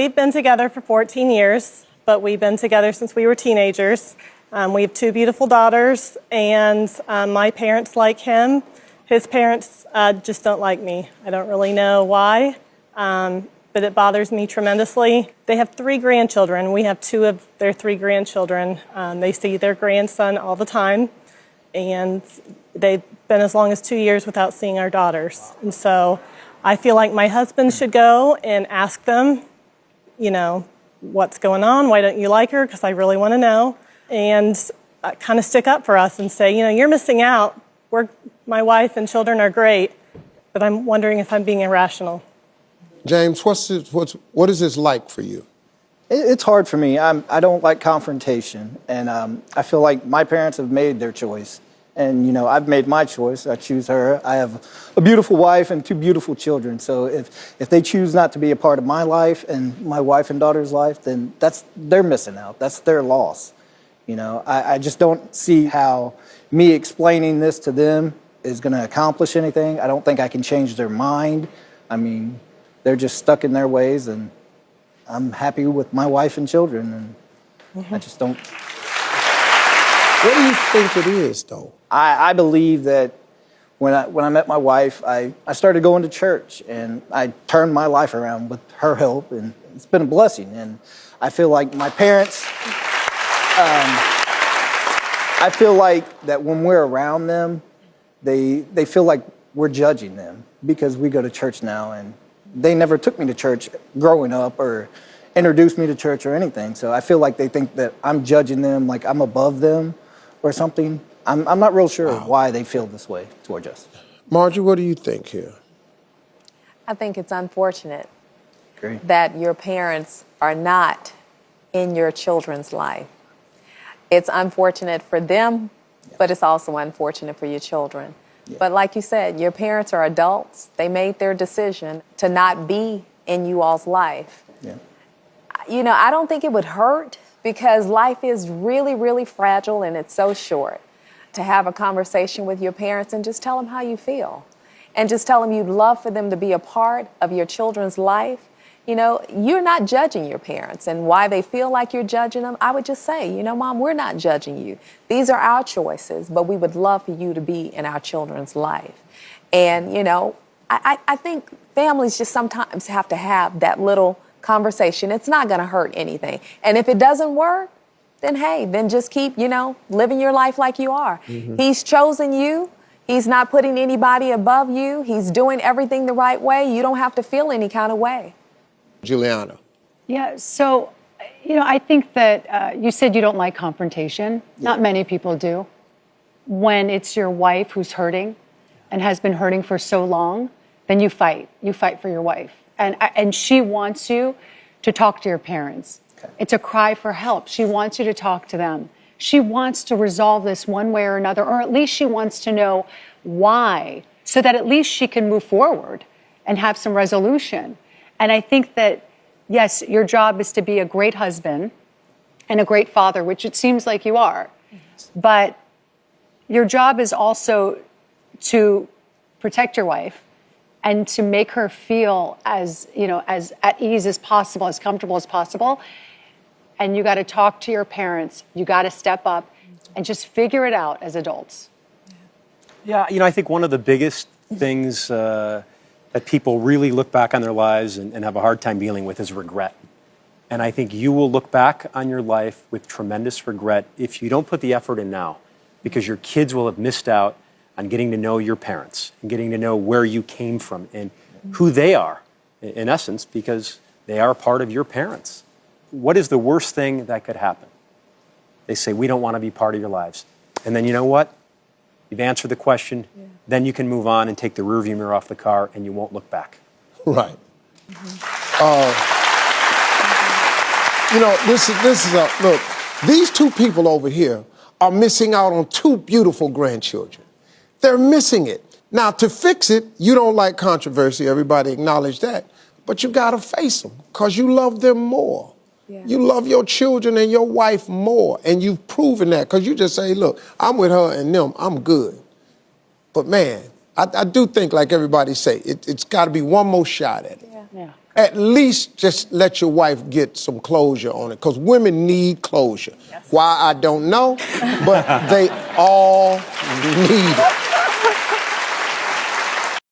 We've been together for 14 years, but we've been together since we were teenagers. We have 2 beautiful daughters, and my parents like him. His parents just don't like me. I don't really know why, but it bothers me tremendously. They have 3 grandchildren. We have 2 of their 3 grandchildren. They see their grandson all the time, and they've been as long as 2 years without seeing our daughters. And so I feel like my husband should go and ask them, you know, what's going on? Why don't you like her? Because I really want to know. And kind of stick up for us and say, you know, you're missing out. My wife and children are great, but I'm wondering if I'm being irrational. James, what is this like for you? It's hard for me. I don't like confrontation, and I feel like my parents have made their choice. And, you know, I've made my choice. I choose her. I have a beautiful wife and 2 beautiful children. So if they choose not to be a part of my life and my wife and daughter's life, then they're missing out. That's their loss. You know, I just don't see how me explaining this to them is going to accomplish anything. I don't think I can change their mind. I mean, they're just stuck in their ways, and I'm happy with my wife and children, and I just don't. What do you think it is, though? I believe that when I met my wife, I started going to church, and I turned my life around with her help, and it's been a blessing. And I feel like my parents, I feel like that when we're around them, they feel like we're judging them because we go to church now, and they never took me to church growing up or introduced me to church or anything. So I feel like they think that I'm judging them, like I'm above them or something. I'm not real sure why they feel this way towards us. Margie, what do you think here? I think it's unfortunate Great. that your parents are not in your children's life. It's unfortunate for them, but it's also unfortunate for your children. Yeah. But like you said, your parents are adults. They made their decision to not be in you all's life. Yeah. You know, I don't think it would hurt because life is really, really fragile and it's so short. To have a conversation with your parents and just tell them how you feel. And just tell them you'd love for them to be a part of your children's life. You know, you're not judging your parents, and why they feel like you're judging them, I would just say, you know, Mom, we're not judging you. These are our choices, but we would love for you to be in our children's life. And, you know, I think families just sometimes have to have that little conversation. It's not going to hurt anything. And if it doesn't work, then hey, then just keep, you know, living your life like you are. He's chosen you. He's not putting anybody above you. He's doing everything the right way. You don't have to feel any kind of way. Juliana. Yeah, so, you know, I think that you said you don't like confrontation. Not many people do. When it's your wife who's hurting and has been hurting for so long, then you fight. You fight for your wife. And she wants you to talk to your parents. Okay. It's a cry for help. She wants you to talk to them. She wants to resolve this one way or another, or at least she wants to know why, so that at least she can move forward and have some resolution. And I think that, yes, your job is to be a great husband and a great father, which it seems like you are. But your job is also to protect your wife and to make her feel as, you know, as at ease as possible, as comfortable as possible. And you got to talk to your parents. You got to step up and just figure it out as adults. Yeah, you know, I think one of the biggest things that people really look back on their lives and have a hard time dealing with is regret. And I think you will look back on your life with tremendous regret if you don't put the effort in now, because your kids will have missed out on getting to know your parents and getting to know where you came from and who they are, in essence, because they are part of your parents. What is the worst thing that could happen? They say, we don't want to be part of your lives. And then you know what? You've answered the question. Yeah. Then you can move on and take the rearview mirror off the car and you won't look back. Right. You know, this is look, these 2 people over here are missing out on 2 beautiful grandchildren. They're missing it. Now, to fix it, you don't like controversy. Everybody acknowledge that. But you got to face them because you love them more. Yeah. You love your children and your wife more, and you've proven that because you just say, look, I'm with her and them, I'm good. But man, I do think, like everybody say, it's got to be one more shot at it. Yeah. at least just let your wife get some closure on it, because women need closure. Why, I don't know, but they all need it.